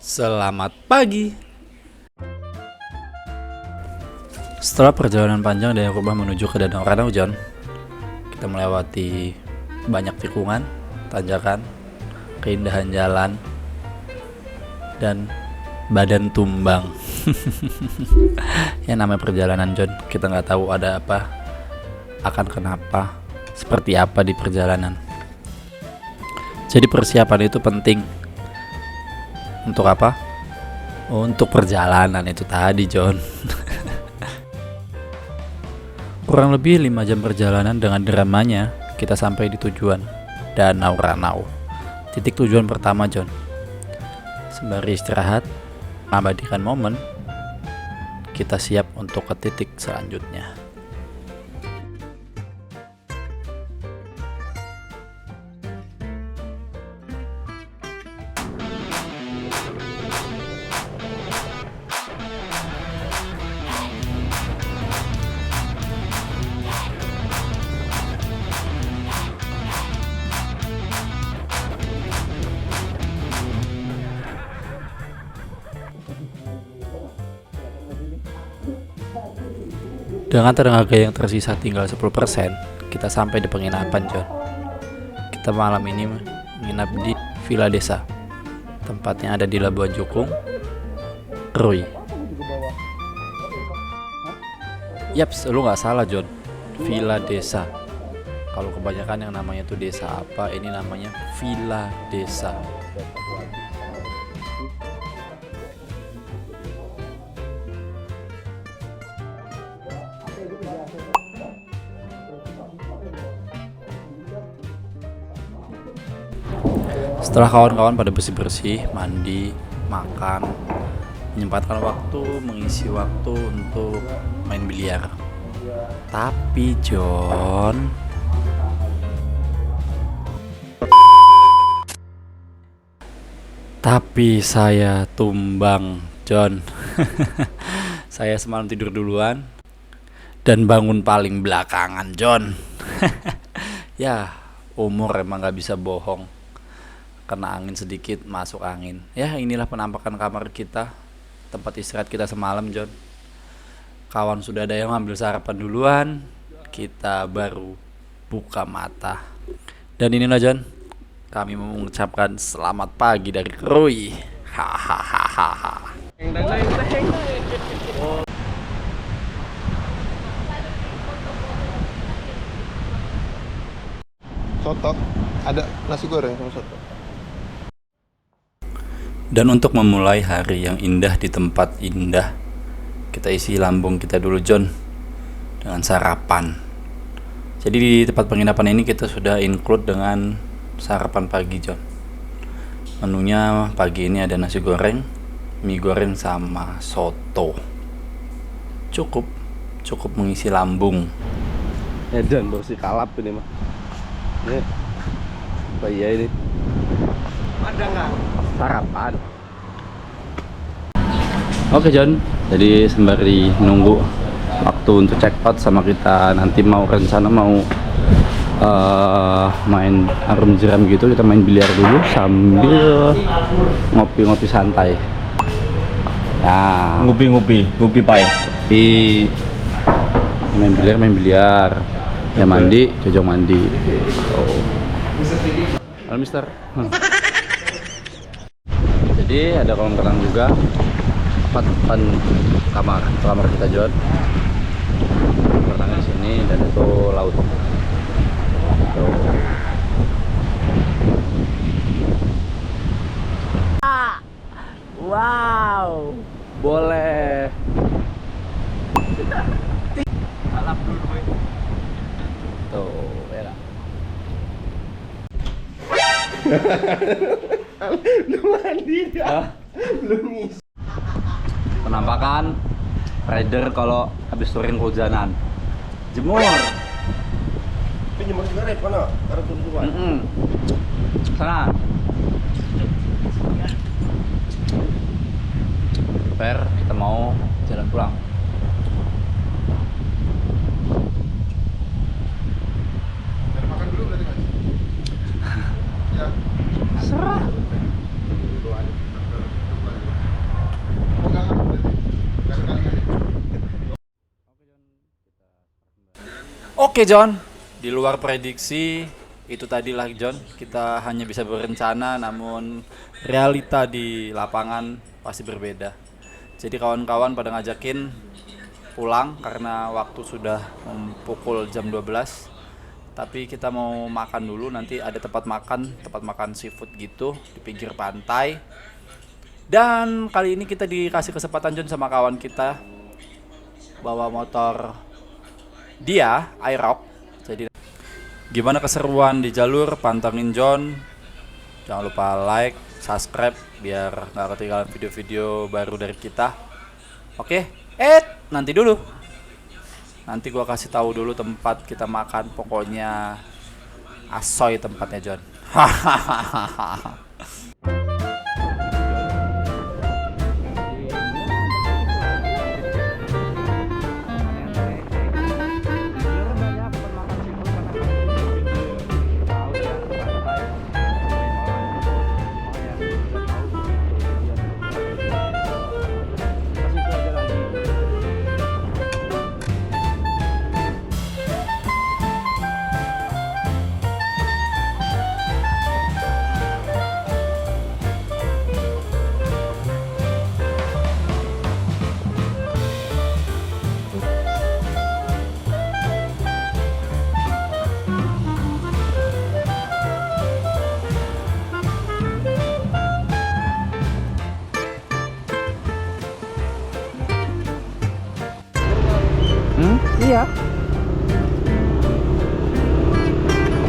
Selamat pagi. Setelah perjalanan panjang dari rumah menuju ke Danau Ranau, John, kita melewati banyak tikungan, tanjakan, keindahan jalan, dan badan tumbang. Ya namanya perjalanan, John. Kita nggak tahu ada apa, akan kenapa, seperti apa di perjalanan. Jadi persiapan itu penting. Untuk apa? Untuk perjalanan itu tadi, John. Kurang lebih 5 jam perjalanan dengan dramanya, kita sampai di tujuan, Danau Ranau. Titik tujuan pertama, John. Sembari istirahat, mengabadikan momen, kita siap untuk ke titik selanjutnya. Dengan tenaga yang tersisa tinggal 10%, kita sampai di penginapan, John. Kita malam ini menginap di Villa Desa. Tempatnya ada di Labuan Jukung, Krui. Yaps, lu gak salah, John. Villa Desa. Kalau kebanyakan yang namanya tuh desa apa, ini namanya Villa Desa. Setelah kawan-kawan pada bersih-bersih, mandi, makan, menyempatkan waktu, mengisi waktu untuk main biliar. Tapi John, saya tumbang, John. Saya semalam tidur duluan dan bangun paling belakangan, John. Ya, umur emang gak bisa bohong. Kena angin sedikit, masuk angin. Ya, inilah penampakan kamar kita, tempat istirahat kita semalam, John. Kawan sudah ada yang ambil sarapan duluan, kita baru buka mata. Dan inilah, John, kami mengucapkan selamat pagi dari Krui. Hahaha. Soto, ada nasi goreng sama soto. Dan untuk memulai hari yang indah di tempat indah, kita isi lambung kita dulu, John, dengan sarapan. Jadi di tempat penginapan ini kita sudah include dengan sarapan pagi, John. Menunya pagi ini ada nasi goreng, mie goreng sama soto. Cukup mengisi lambung. Ya John, bersih kalap ini mah. Ini apa iya ini? Ada nggak? Sarapan. Oke, John, jadi sembari nunggu waktu untuk check-out sama kita nanti mau rencana mau main arum jeram gitu, kita main biliar dulu sambil ngopi-ngopi santai. Ya, Ngopi pai. di main biliar, ya mandi, cocok mandi. Halo, Mister. Jadi ada kolam renang juga depan kamar kita, John. Renangnya di sini dan itu laut. Wow, boleh. Alap dulu, boy. Tuh, ya. Lu mandi dah. Lu ngisi. Penampakan rider kalau habis touring kehujanan. Jemur. Pinjam juga rep mana? Karena tujuan. Sana. Per, kita mau jalan pulang. Makan dulu berarti, Mas. Ya. Serah. Oke John, di luar prediksi itu tadilah John, kita hanya bisa berencana namun realita di lapangan pasti berbeda. Jadi kawan-kawan pada ngajakin pulang karena waktu sudah pukul jam 12. Tapi kita mau makan dulu, nanti ada tempat makan seafood gitu di pinggir pantai. Dan kali ini kita dikasih kesempatan John sama kawan kita bawa motor dia Aerox. Jadi gimana keseruan di jalur, pantengin John. Jangan lupa like, subscribe biar nggak ketinggalan video-video baru dari kita. Oke, nanti dulu. Nanti gua kasih tahu dulu tempat kita makan, pokoknya asoy tempatnya John. Hahaha. Iya.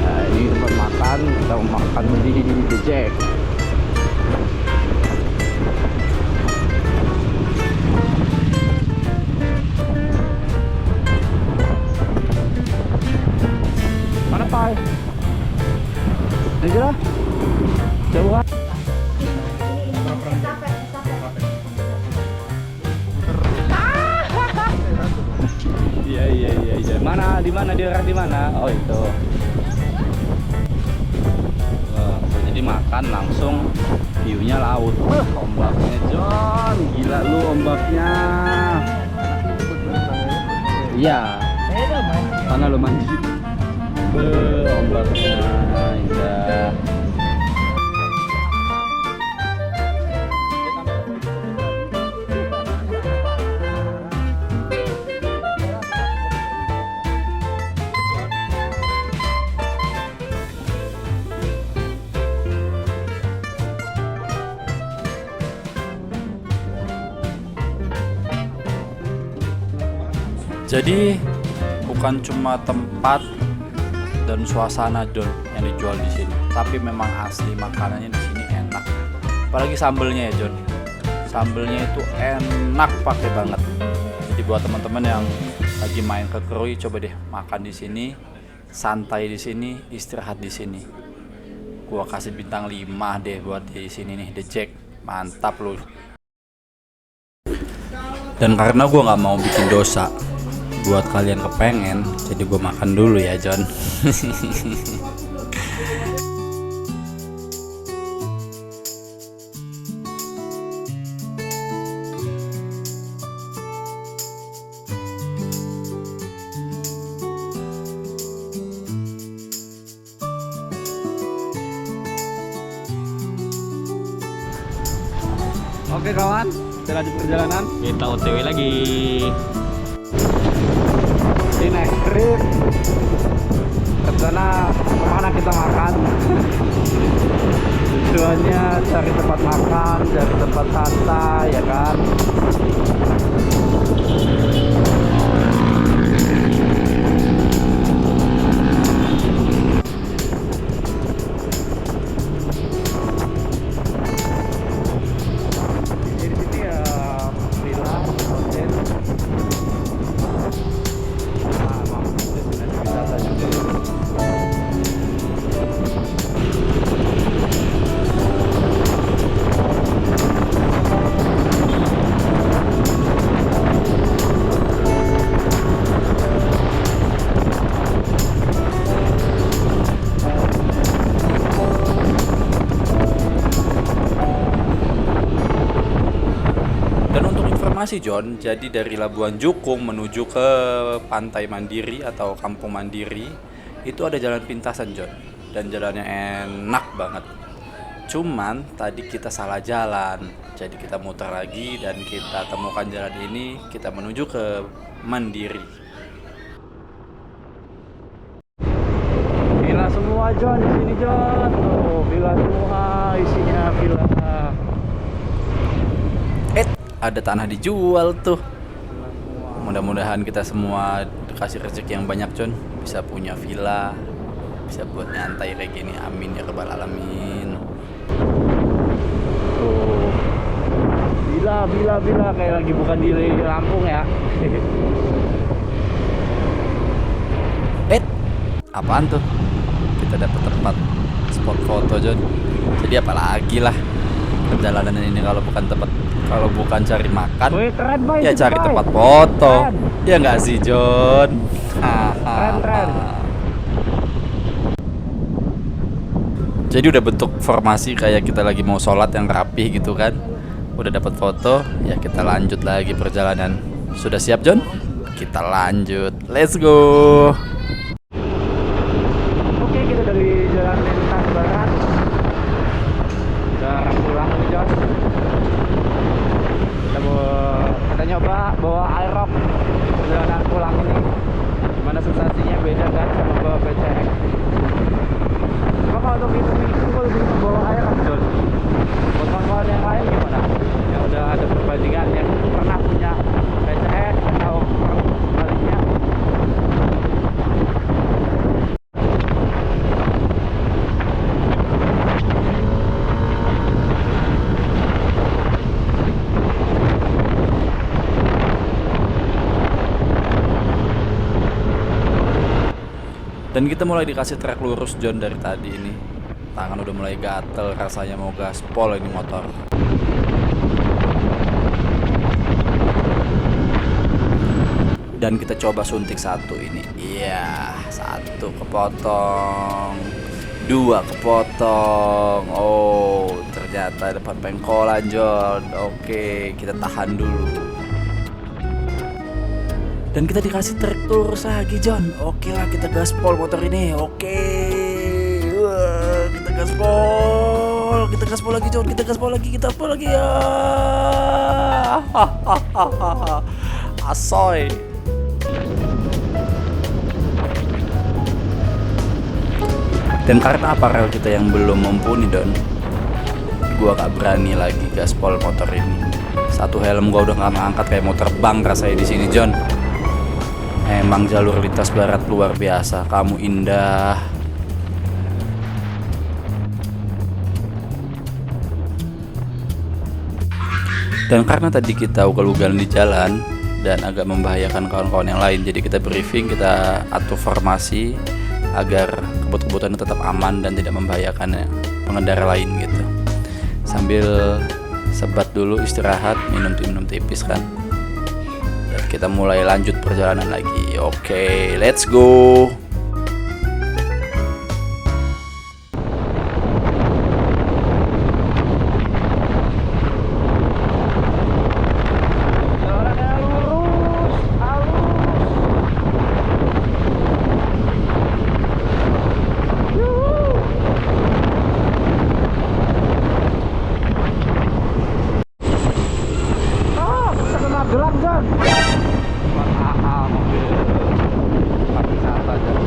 Nah, ini tempat makan, kita mau makan di The Jack. Mana Pai? Ini lah. Jauhan. Iya. Mana? Di mana? Di arah di mana? Oh itu. Wah, jadi makan langsung view-nya laut. Ombaknya John, gila lu ombaknya. Iya. Mana lu mandi? Ombaknya indah. Jadi bukan cuma tempat dan suasana John yang dijual di sini, tapi memang asli makanannya di sini enak. Apalagi sambelnya ya John. Sambelnya itu enak pakai banget. Jadi buat teman-teman yang lagi main ke Krui, coba deh makan di sini, santai di sini, istirahat di sini. Gua kasih bintang 5 deh buat di sini nih, The Jack. Mantap loh. Dan karena gua nggak mau bikin dosa buat kalian kepengen, jadi gue makan dulu ya John. Oke kawan, kita lanjut perjalanan. Kita OTW lagi. Di next trip rencana kemana kita makan. Tujuannya cari tempat makan, cari tempat santai ya kan. informasi John, jadi dari Labuan Jukung menuju ke Pantai Mandiri atau Kampung Mandiri itu ada jalan pintasan John, dan jalannya enak banget. Cuman tadi kita salah jalan, jadi kita muter lagi dan kita temukan jalan ini, kita menuju ke Mandiri. Villa semua John di sini John. Oh, villa semua isinya villa. Ada tanah dijual tuh. Mudah-mudahan kita semua dikasih rezeki yang banyak John, bisa punya villa, bisa buat nyantai kayak gini. Amin ya rabbal alamin. Tuh. Villa kayak lagi bukan di Lampung ya. Apaan tuh? Kita dapat tempat spot foto John. Jadi apalagi lah perjalanan ini kalau bukan cari makan. Wih, keren, boy, ya cari boy. tempat foto. Keren. Ya nggak sih John? Keren. Jadi udah bentuk formasi kayak kita lagi mau sholat yang rapih gitu kan. Udah dapat foto, ya kita lanjut lagi perjalanan. Sudah siap John? Kita lanjut. Let's go. Oke, kita dari Jalan Lintas Barat. Udah pulang nih John. Kita nyoba bawa aerob perjalanan pulang ini. Gimana sensasinya, beda kan sama bawa PCX. Cuma kalau untuk itu gue lebih bawa aerob John. Buat kawan-kawan yang lain gimana? Yang udah ada perbandingan, yang pernah punya PCX atau sebaliknya. Dan kita mulai dikasih trek lurus John dari tadi ini. Tangan udah mulai gatel, rasanya mau gaspol ini motor. Dan kita coba suntik satu ini. Iya, satu kepotong, dua kepotong. Oh, ternyata depan pengkolan John. Oke, kita tahan dulu. Dan kita dikasih trek lurus lagi John. Oke lah, kita gaspol motor ini. Oke. Wah, kita gaspol lagi John. Kita gaspol lagi ya. Asoy. Dan karena aparel kita yang belum mumpuni Don, gua gak berani lagi gaspol motor ini. Satu helm gua udah gak ngangkat, kayak mau terbang rasanya di sini John. Emang jalur lintas barat luar biasa, kamu indah. Dan karena tadi kita ugal-ugalan di jalan dan agak membahayakan kawan-kawan yang lain, jadi kita briefing, kita atur formasi agar kebut-kebutan tetap aman dan tidak membahayakan pengendara lain gitu. Sambil sebat dulu, istirahat, minum tipis kan. Kita mulai lanjut perjalanan lagi. Oke, let's go. Mobil pariwisata aja.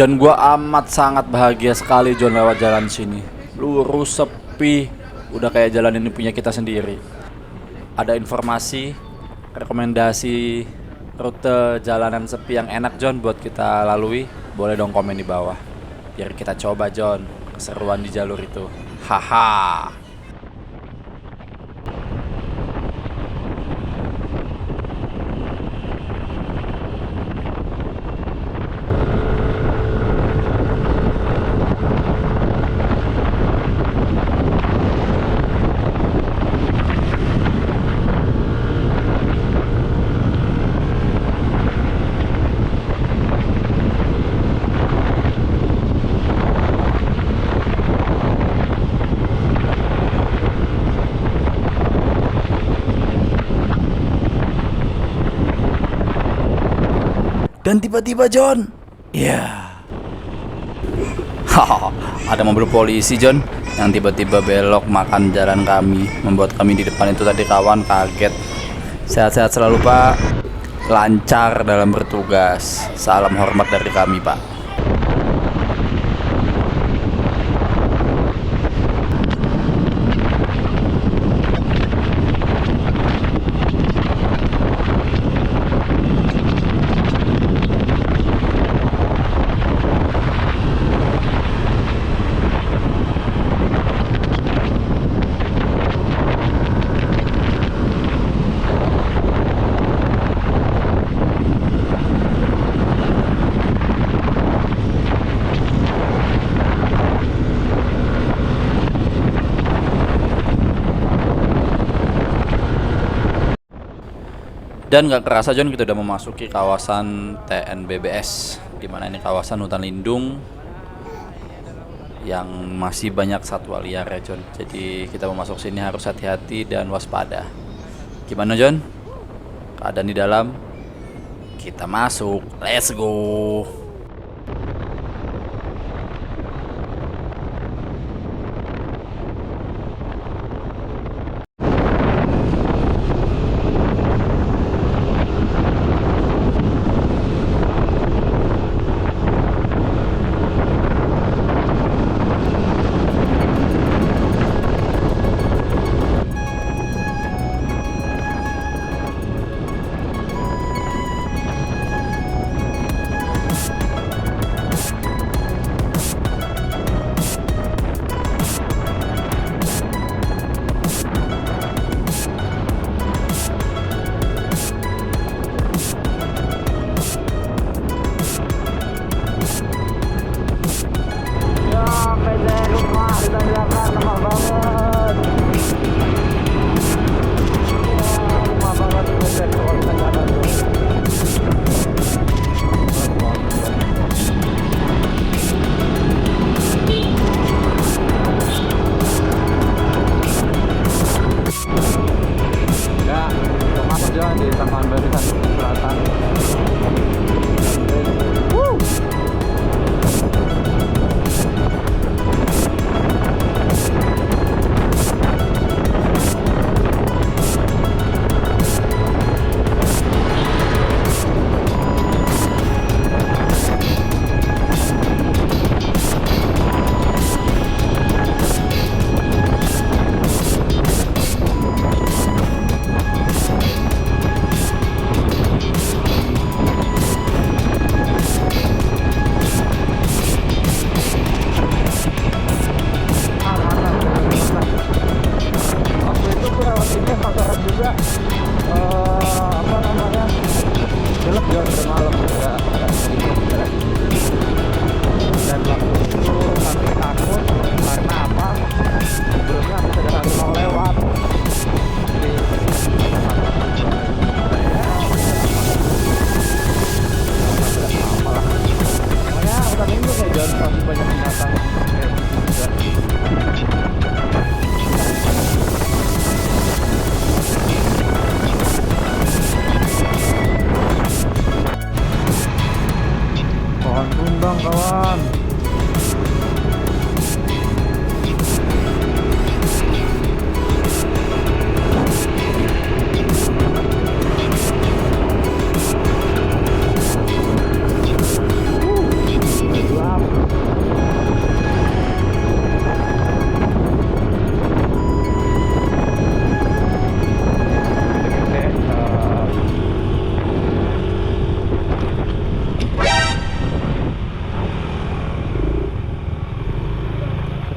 Dan gua amat sangat bahagia sekali John lewat jalan sini. Lurus, sepi, udah kayak jalan ini punya kita sendiri. Ada informasi, rekomendasi rute jalanan sepi yang enak John buat kita lalui? Boleh dong komen di bawah. Biar kita coba John keseruan di jalur itu. Haha. Dan tiba-tiba John, ada mobil polisi John yang tiba-tiba belok makan jalan kami, membuat kami di depan itu tadi kawan kaget. Sehat-sehat selalu Pak, lancar dalam bertugas. Salam hormat dari kami Pak. Dan gak kerasa John kita udah memasuki kawasan TNBBS, dimana ini kawasan hutan lindung yang masih banyak satwa liar ya John. Jadi kita mau masuk sini harus hati-hati dan waspada. Gimana John? Keadaan di dalam? Kita masuk, let's go.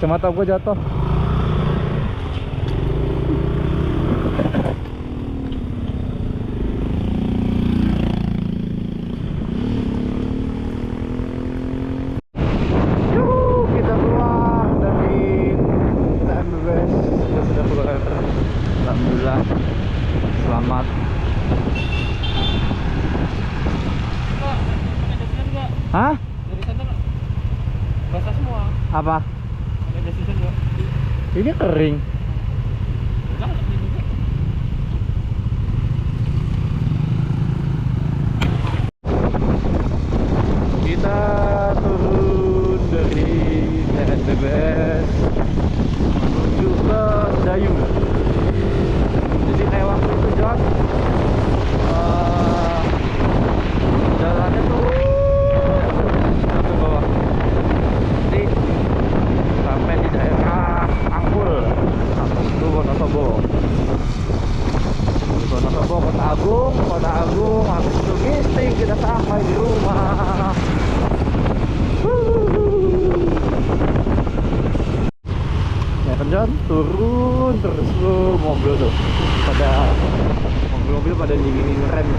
kacamata gue jatuh. Yuhu, kita keluar dari TMBS. Kita sudah keluar. Alhamdulillah, selamat. Hah? Dari sana basah semua. Apa? Ada desisan enggak? Ini kering. Enggak, ini juga. Kita turun dari TMBS menuju ke Dayung. Jadi kayak waktu itu John, jalannya turun ke bawah. Jadi sampai di daerah Angkul, itu Wonosobo. Wonosobo, Kota Agung, habis itu Gisting, kita sampai di rumah. Ya kan John, turun terus tuh mobil tuh, mobil pada dinginin rem.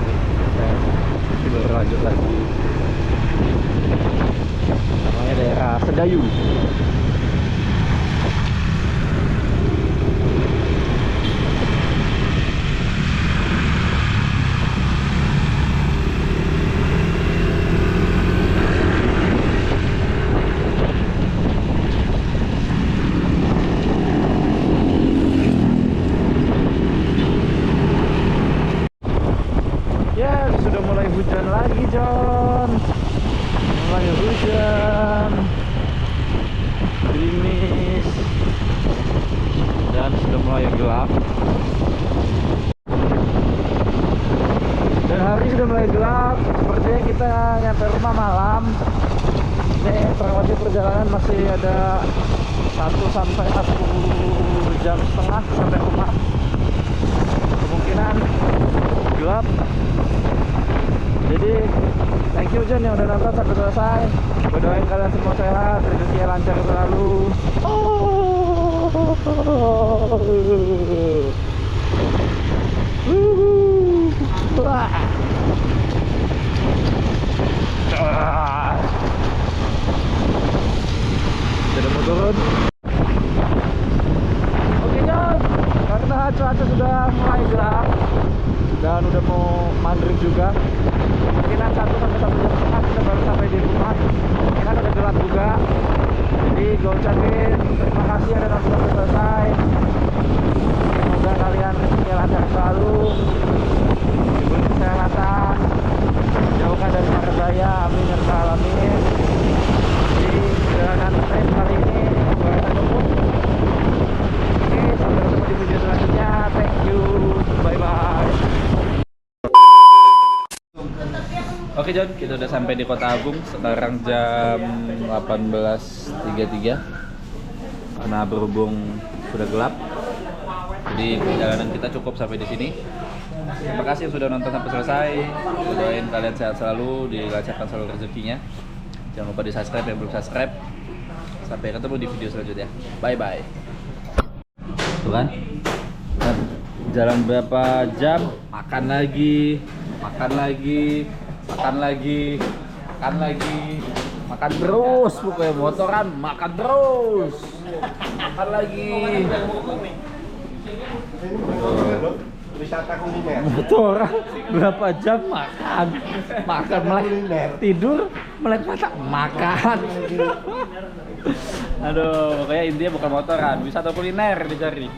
Kita baru lanjut lagi. Namanya daerah Sedayu. Ya, sudah mulai hujan lagi, John. Mulai hujan, gerimis, dan sudah mulai gelap. Dan hari sudah mulai gelap. Sepertinya kita nyampe rumah malam. Ini kurang lebih perjalanan masih ada 1 sampai 1 jam setengah sampai rumah. Kemungkinan gelap. Jadi thank you John yang udah nonton sampai selesai. Gue doain kalian semua sehat, rezeki lancar selalu. Wah. Sudah mau turun. Oke John, karena cuaca sudah mulai gelap dan udah mau maghrib juga, mungkinan 1 sampai 1 jam setengah kita baru sampai di rumah. Mungkinan udah gelap juga. Jadi gue ucapin terima kasih ya udah nonton sampai selesai. Semoga kalian rezeki lancar selalu, diberi kesehatan, jauhkan dari mara bahaya, amin ya rabbal alamin. Jadi perjalanan trip kali ini gue rasa cukup. Oke, sampai ketemu di video selanjutnya. Thank you, bye bye. Oke John, kita udah sampai di Kota Agung. Sekarang jam 18.33. Karena berhubung sudah gelap, jadi perjalanan kita cukup sampai di sini. Terima kasih yang sudah nonton sampai selesai. Doain kalian sehat selalu, dilancarkan selalu rezekinya. Jangan lupa di subscribe yang belum subscribe. Sampai ketemu di video selanjutnya. Bye bye. Tuh kan? Jalan berapa jam? Makan lagi, makan lagi, makan lagi, makan lagi, makan terus pokoknya motoran makan terus, makan lagi. Wisata kuliner. Motoran berapa jam makan, makan melek tidur, melek mata makan. Aduh, pokoknya intinya bukan motoran, wisata kuliner dicari.